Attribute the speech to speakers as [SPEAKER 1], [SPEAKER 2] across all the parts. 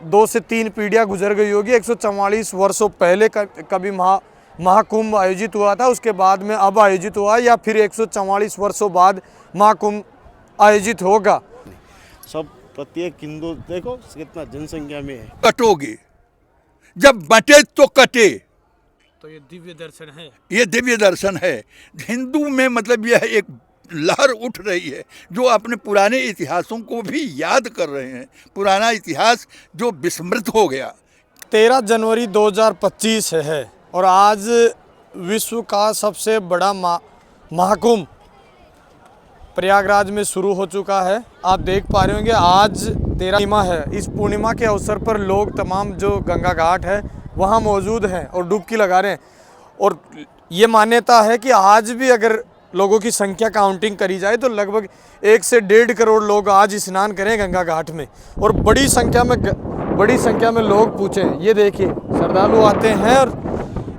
[SPEAKER 1] 2 से 3 पीढ़ियाँ गुजर गई होगी। 144 वर्षों पहले कभी महाकुंभ आयोजित हुआ था, उसके बाद में अब आयोजित हुआ, या फिर 144 वर्षों बाद महाकुंभ आयोजित होगा।
[SPEAKER 2] सब प्रत्येक हिंदू देखो कितना जनसंख्या में है।
[SPEAKER 3] कटोगे, जब बटे तो कटे।
[SPEAKER 1] तो ये दिव्य दर्शन है,
[SPEAKER 3] ये दिव्य दर्शन है। हिंदू में मतलब यह एक लहर उठ रही है जो अपने पुराने इतिहासों को भी याद कर रहे हैं, पुराना इतिहास जो विस्मृत हो गया।
[SPEAKER 1] 13 जनवरी 2025 है और आज विश्व का सबसे बड़ा महाकुंभ प्रयागराज में शुरू हो चुका है। आप देख पा रहे होंगे आज 13 पूर्णिमा है। इस पूर्णिमा के अवसर पर लोग तमाम जो गंगा घाट है वहाँ मौजूद हैं और डुबकी लगा रहे हैं। और ये मान्यता है कि आज भी अगर लोगों की संख्या काउंटिंग करी जाए तो लगभग 1 से 1.5 करोड़ लोग आज स्नान करें गंगा घाट में, और बड़ी संख्या में लोग पूछें। ये देखिए श्रद्धालु आते हैं और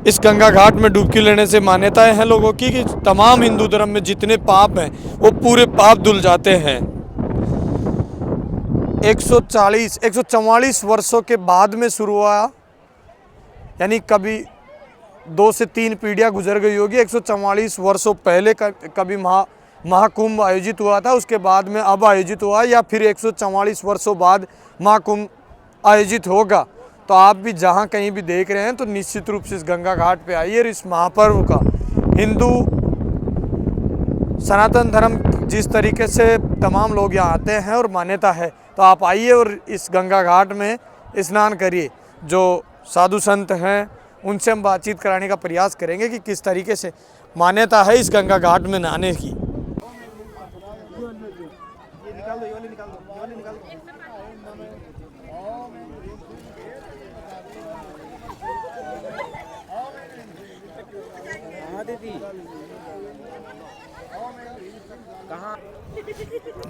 [SPEAKER 1] इस गंगा घाट में डुबकी लेने से मान्यताएं हैं लोगों की कि तमाम हिंदू धर्म में जितने पाप हैं वो पूरे पाप धुल जाते हैं। 144 वर्षों के बाद में शुरू हुआ, यानी कभी 2 से 3 पीढ़ियाँ गुजर गई होगी। 144 वर्षों पहले कभी महाकुंभ आयोजित हुआ था, उसके बाद में अब आयोजित हुआ, या फिर 144 वर्षों बाद महाकुंभ आयोजित होगा। तो आप भी जहाँ कहीं भी देख रहे हैं तो निश्चित रूप से इस गंगा घाट पे आइए और इस महापर्व का हिंदू सनातन धर्म जिस तरीके से तमाम लोग यहाँ आते हैं और मान्यता है, तो आप आइए और इस गंगा घाट में स्नान करिए। जो साधु संत हैं उनसे हम बातचीत कराने का प्रयास करेंगे कि किस तरीके से मान्यता है इस गंगा घाट में नहाने की।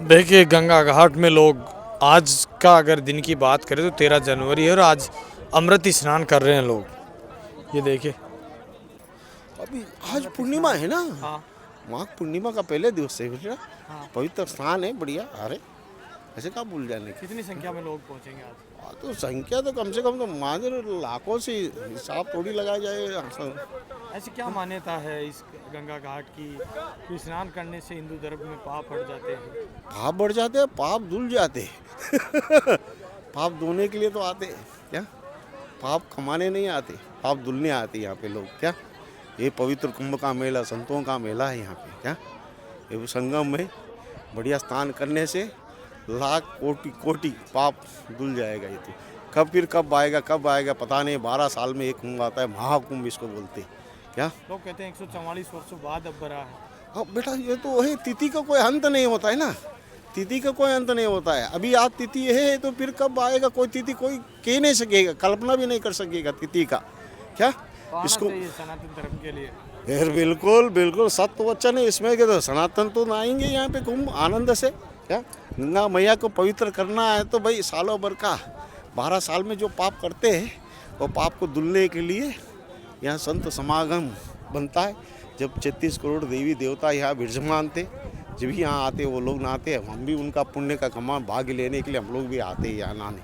[SPEAKER 1] देखिए गंगा घाट में लोग आज का अगर दिन की बात करें तो 13 जनवरी है और आज अमृत स्नान कर रहे हैं लोग। ये देखिए
[SPEAKER 2] अभी आज पूर्णिमा है ना।
[SPEAKER 1] हाँ।
[SPEAKER 2] माघ पूर्णिमा का पहले दिवस है बेटा। पवित्र स्नान है बढ़िया। अरे ऐसे कहाँ भूल जाने की।
[SPEAKER 1] कितनी संख्या में लोग पहुंचेंगे आज?
[SPEAKER 2] तो संख्या तो कम से कम तो माजर लाखों से हिसाब थोड़ी लगाया जाए।
[SPEAKER 1] ऐसी क्या मान्यता है इस गंगा घाट की कि स्नान करने से हिंदू धर्म में पाप बढ़ जाते हैं?
[SPEAKER 2] पाप बढ़ जाते हैं, पाप धुल जाते हैं। पाप धोने के लिए तो आते हैं क्या, पाप कमाने नहीं आते, पाप धुलने आते यहाँ पे लोग क्या। ये पवित्र कुंभ का मेला, संतों का मेला है यहाँ पे क्या। ये संगम में बढ़िया स्नान करने से लाख कोटि पाप धुल जाएगा। ये तो कब आएगा पता नहीं। 12 साल में एक कुंभ आता है, महाकुंभ इसको बोलते हैं क्या।
[SPEAKER 1] लोग कहते हैं 144 वर्षों बाद अब बड़ा है।
[SPEAKER 2] अब बेटा ये तो वही तिथि का कोई अंत नहीं होता है ना। तिथि का कोई अंत नहीं होता है। अभी आज तिथि है तो फिर कब आएगा कोई तिथि कोई कह नहीं सकेगा, कल्पना भी नहीं कर सकेगा तिथि का क्या। इसको
[SPEAKER 1] सनातन धर्म के लिए
[SPEAKER 2] फिर बिल्कुल सत्य वचन है इसमें कि तो सनातन तो आएंगे यहाँ पे कुंभ आनंद से क्या। गंगा मैया को पवित्र करना है तो भाई सालों भर का 12 साल में जो पाप करते हैं वो पाप को धुलने के लिए यहाँ संत समागम बनता है। जब 36 करोड़ देवी देवता यहाँ विराजमान थे, जब भी यहाँ आते वो लोग नहाते हैं। हम भी उनका पुण्य का भाग लेने के लिए हम लोग भी आते हैं यहाँ नहाने।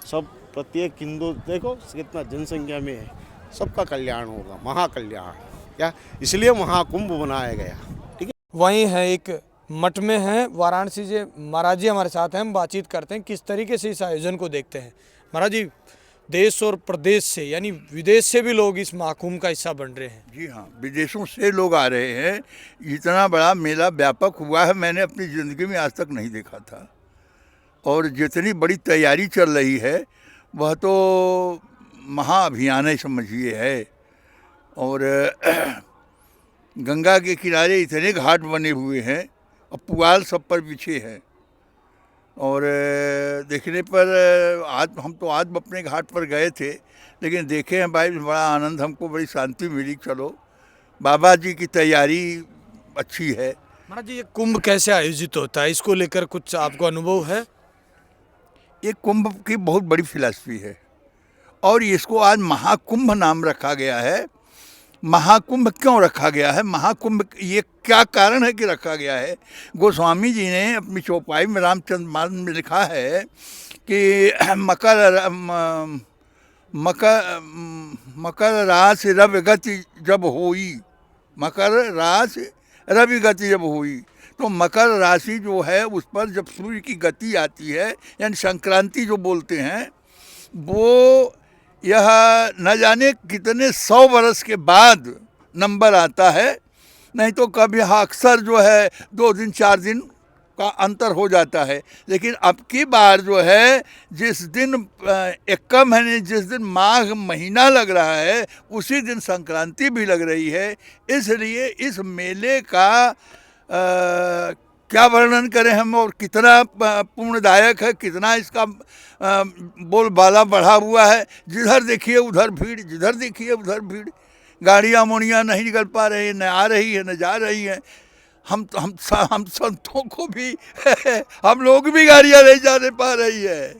[SPEAKER 2] सब प्रत्येक हिंदू देखो कितना जनसंख्या में है। सबका कल्याण होगा, महाकल्याण क्या, इसलिए महाकुंभ बनाया गया। ठीक है।
[SPEAKER 1] वहीं है एक मठ में है वाराणसी जी, महाराज जी हमारे साथ हैं। हम बातचीत करते हैं किस तरीके से इस आयोजन को देखते हैं। महाराज जी, देश और प्रदेश से यानी विदेश से भी लोग इस महाकुंभ का हिस्सा बन रहे हैं।
[SPEAKER 3] जी हाँ, विदेशों से लोग आ रहे हैं। इतना बड़ा मेला व्यापक हुआ है मैंने अपनी ज़िंदगी में आज तक नहीं देखा था। और जितनी बड़ी तैयारी चल रही है वह तो महाअभियान है समझिए है। और गंगा के किनारे इतने घाट बने हुए हैं और पुआल सब पर बिछे हैं। और देखने पर आज अपने घाट पर गए थे, लेकिन देखे हैं भाई बड़ा आनंद, हमको बड़ी शांति मिली। चलो बाबा जी की तैयारी अच्छी है।
[SPEAKER 1] महाराज जी, ये कुंभ कैसे आयोजित होता है, इसको लेकर कुछ आपको अनुभव है?
[SPEAKER 3] ये कुंभ की बहुत बड़ी फिलॉसफी है और इसको आज महाकुंभ नाम रखा गया है। महाकुंभ क्यों रखा गया है, महाकुंभ ये क्या कारण है कि रखा गया है। गोस्वामी जी ने अपनी चौपाई में रामचंद्र मानस में लिखा है कि मकर राशि रवि गति जब होई, मकर राशि रवि गति जब हुई, तो मकर राशि जो है उस पर जब सूर्य की गति आती है, यानी संक्रांति जो बोलते हैं, वो यह न जाने कितने 100 वर्ष के बाद नंबर आता है। नहीं तो कभी अक्सर जो है 2 दिन 4 दिन का अंतर हो जाता है। लेकिन अब की बार जो है जिस दिन एकम है, जिस दिन माघ महीना लग रहा है उसी दिन संक्रांति भी लग रही है। इसलिए इस मेले का क्या वर्णन करें हम, और कितना पूर्णदायक है, कितना इसका बोलबाला बढ़ा हुआ है। जिधर देखिए उधर भीड़, जिधर देखिए उधर भीड़, गाड़ियाँ मोड़ियाँ नहीं निकल पा रही है, न आ रही है न जा रही हैं। हम संतों को भी हम लोग भी गाड़ियाँ नहीं जाने पा रही है।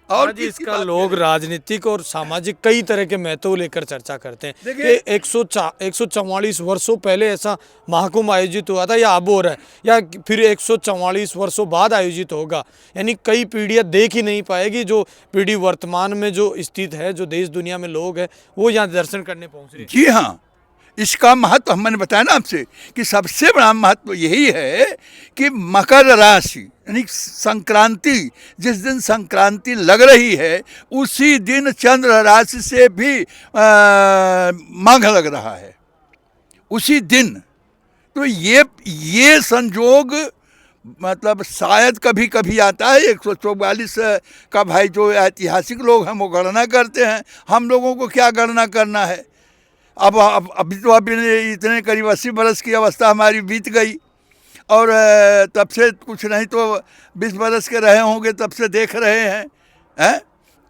[SPEAKER 1] और जी इसका लोग राजनीतिक और सामाजिक कई तरह के महत्व लेकर चर्चा करते हैं। देखिए 144 वर्षों पहले ऐसा महाकुंभ आयोजित हुआ था, या अब हो रहा है, या फिर 144 वर्षों बाद आयोजित होगा। यानी कई पीढ़ियां देख ही नहीं पाएगी। जो पीढ़ी वर्तमान में जो स्थित है, जो देश दुनिया में लोग हैं, वो यहाँ दर्शन करने पहुँच रहे हैं।
[SPEAKER 3] जी हाँ, इसका महत्व मैंने बताया ना आपसे कि सबसे बड़ा महत्व यही है कि मकर राशि यानी संक्रांति, जिस दिन संक्रांति लग रही है उसी दिन चंद्र राशि से भी माघ लग रहा है, उसी दिन। तो ये संजोग मतलब शायद कभी कभी आता है। 144 का भाई जो ऐतिहासिक लोग हैं वो गणना करते हैं, हम लोगों को क्या गणना करना है। अब अभी तो इतने करीब 80 बरस की अवस्था हमारी बीत गई, और तब से कुछ नहीं तो 20 बरस के रहे होंगे, तब से देख रहे हैं।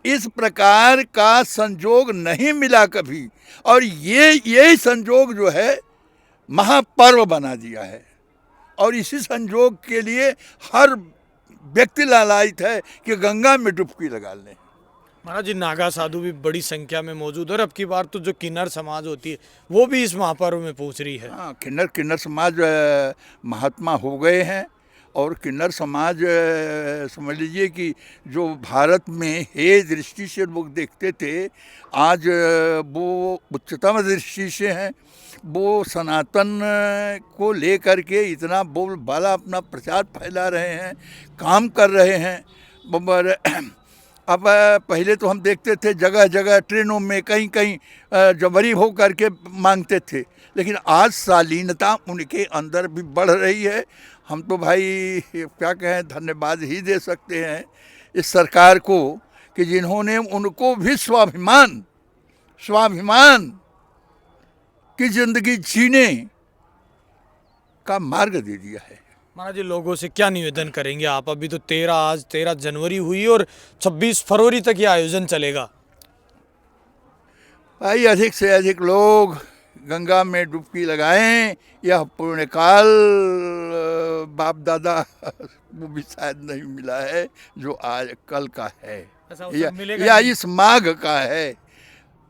[SPEAKER 3] इस प्रकार का संजोग नहीं मिला कभी, और यही संजोग जो है महापर्व बना दिया है। और इसी संजोग के लिए हर व्यक्ति लालायित है कि गंगा में डुबकी लगा लें।
[SPEAKER 1] महाराज जी नागा साधु भी बड़ी संख्या में मौजूद है, और अब की बार तो जो किन्नर समाज होती है वो भी इस महापर्व में पहुंच रही है।
[SPEAKER 3] हाँ, किन्नर समाज महात्मा हो गए हैं, और किन्नर समाज समझ लीजिए कि जो भारत में हे दृष्टि से लोग देखते थे, आज वो उच्चतम दृष्टि से हैं। वो सनातन को लेकर के इतना बोलबाला अपना प्रचार फैला रहे हैं, काम कर रहे हैं। अब पहले तो हम देखते थे जगह जगह ट्रेनों में कहीं कहीं जबरी हो करके मांगते थे, लेकिन आज शालीनता उनके अंदर भी बढ़ रही है। हम तो भाई क्या कहें, धन्यवाद ही दे सकते हैं इस सरकार को कि जिन्होंने उनको भी स्वाभिमान की जिंदगी जीने का मार्ग दे दिया है।
[SPEAKER 1] महाराज जी लोगों से क्या निवेदन करेंगे आप? अभी तो आज 13 जनवरी हुई और 26 फरवरी तक ये आयोजन चलेगा।
[SPEAKER 3] भाई अधिक से अधिक लोग गंगा में डुबकी लगाएं। यह पुण्यकाल बाप दादा वो भी शायद नहीं मिला है जो आज कल का है, या इस माघ का है।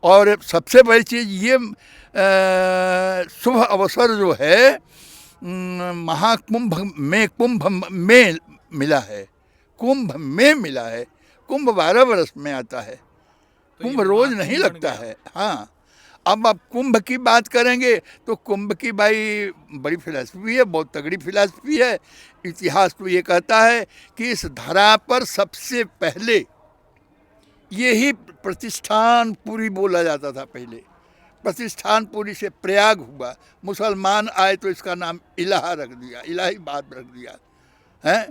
[SPEAKER 3] और सबसे बड़ी चीज़ ये शुभ अवसर जो है महाकुंभ में मिला है, कुंभ में मिला है। कुंभ 12 वर्ष में आता है, कुंभ रोज नहीं लगता है। हाँ, अब आप कुंभ की बात करेंगे तो कुंभ की भाई बड़ी फिलॉसफी है, बहुत तगड़ी फिलॉसफी है। इतिहास तो ये कहता है कि इस धरा पर सबसे पहले यही प्रतिष्ठान पूरी बोला जाता था। पहले प्रतिष्ठानपुरी से प्रयाग हुआ, मुसलमान आए तो इसका नाम इलाहा रख दिया, इलाहाबाद रख दिया है।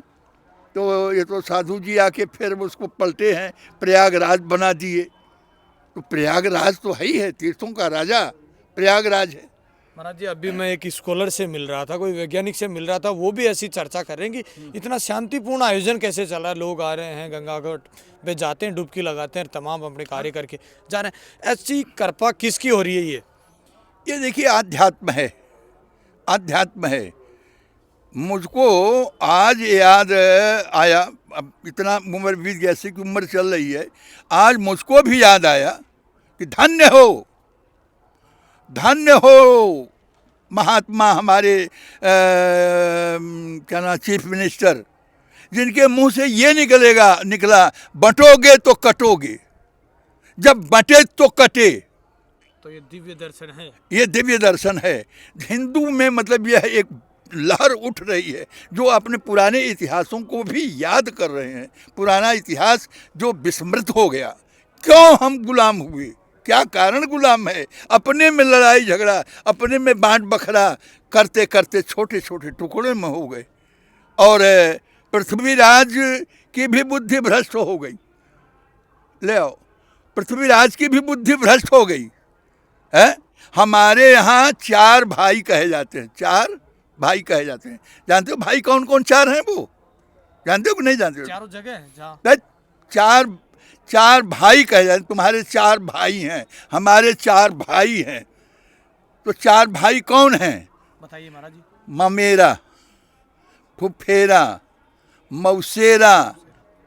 [SPEAKER 3] तो ये तो साधु जी आके फिर उसको पलटे हैं, प्रयागराज बना दिए। तो प्रयागराज तो है ही है, तीर्थों का राजा प्रयागराज है।
[SPEAKER 1] महाराज जी अभी मैं एक स्कॉलर से मिल रहा था, कोई वैज्ञानिक से मिल रहा था, वो भी ऐसी चर्चा कर रहे हैं कि इतना शांतिपूर्ण आयोजन कैसे चला। लोग आ रहे हैं, गंगा घाट पे जाते हैं, डुबकी लगाते हैं, तमाम अपने कार्य करके जा रहे हैं। ऐसी कृपा किसकी हो रही है?
[SPEAKER 3] ये देखिए अध्यात्म है, अध्यात्म है। मुझको आज याद आया, अब इतना उम्र बीत गया, ऐसी की उम्र चल रही है, आज मुझको भी याद आया कि धन्य धन्य हो महात्मा हमारे क्या नाम चीफ मिनिस्टर, जिनके मुंह से ये निकला बंटोगे तो कटोगे, जब बंटे तो कटे।
[SPEAKER 1] तो ये दिव्य दर्शन है।
[SPEAKER 3] ये दिव्य दर्शन है। हिंदू में मतलब यह एक लहर उठ रही है जो अपने पुराने इतिहासों को भी याद कर रहे हैं। पुराना इतिहास जो विस्मृत हो गया, क्यों हम गुलाम हुए, क्या कारण गुलाम है, अपने में लड़ाई झगड़ा, अपने में बांट बखरा करते करते छोटे छोटे टुकड़े में हो गए और पृथ्वीराज की भी बुद्धि भ्रष्ट हो गई। ले आओ, पृथ्वीराज की भी बुद्धि भ्रष्ट हो गई है। हमारे यहाँ 4 भाई कहे जाते हैं, 4 भाई कहे जाते हैं। जानते हो भाई कौन कौन 4 हैं? वो जानते हो कि नहीं जानते हो?
[SPEAKER 1] चारों जगह है जहाँ
[SPEAKER 3] 4 भाई कहे जाते हैं। तुम्हारे 4 भाई हैं, हमारे 4 भाई हैं। तो 4 भाई कौन हैं?
[SPEAKER 1] बताइए महाराज जी।
[SPEAKER 3] ममेरा, फुफेरा, मौसेरा,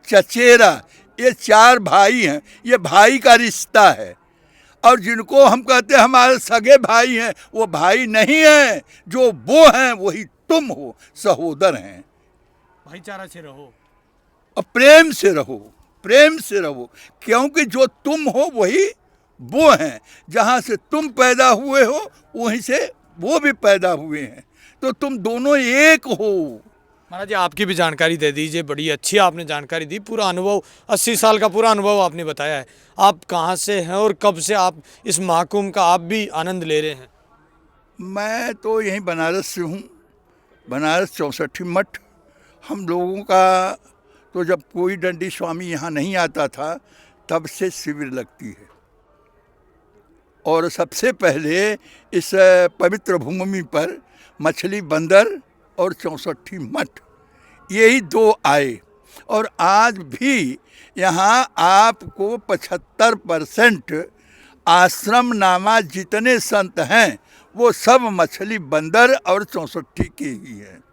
[SPEAKER 3] चचेरा, ये 4 भाई हैं। ये भाई का रिश्ता है। और जिनको हम कहते हैं हमारे सगे भाई हैं, वो भाई नहीं हैं, जो वो हैं वही तुम हो, सहोदर हैं।
[SPEAKER 1] भाईचारा से रहो
[SPEAKER 3] और प्रेम से रहो, प्रेम से रहो, क्योंकि जो तुम हो वही वो हैं। जहाँ से तुम पैदा हुए हो वहीं से वो भी पैदा हुए हैं, तो तुम दोनों एक हो।
[SPEAKER 1] महाराज जी आपकी भी जानकारी दे दीजिए। बड़ी अच्छी आपने जानकारी दी, पूरा अनुभव 80 साल का पूरा अनुभव आपने बताया है। आप कहाँ से हैं और कब से आप इस महाकुंभ का आप भी आनंद ले रहे हैं?
[SPEAKER 3] मैं तो यहीं बनारस से हूँ, बनारस 64 मठ। हम लोगों का तो जब कोई दंडी स्वामी यहाँ नहीं आता था तब से शिविर लगती है। और सबसे पहले इस पवित्र भूमि पर मछली बंदर और 64 मठ, यही 2 आए। और आज भी यहाँ आपको 75% आश्रम नामा जितने संत हैं वो सब मछली बंदर और 64 के ही हैं।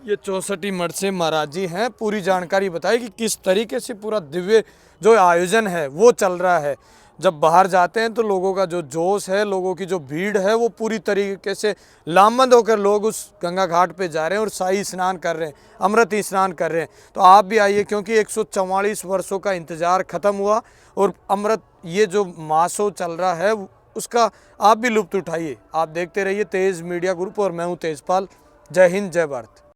[SPEAKER 1] ये 64 मठ से महाराज जी हैं। पूरी जानकारी बताई कि किस तरीके से पूरा दिव्य जो आयोजन है वो चल रहा है। जब बाहर जाते हैं तो लोगों का जो जोश है, लोगों की जो भीड़ है, वो पूरी तरीके से लामबंद होकर लोग उस गंगा घाट पे जा रहे हैं और शाही स्नान कर रहे हैं, अमृत स्नान कर रहे हैं। तो आप भी आइए, क्योंकि 144 वर्षों का इंतज़ार ख़त्म हुआ और अमृत ये जो महासो चल रहा है उसका आप भी लुत्फ़ उठाइए। आप देखते रहिए तेज़ मीडिया ग्रुप और मैं हूँ तेजपाल। जय हिंद, जय भारत।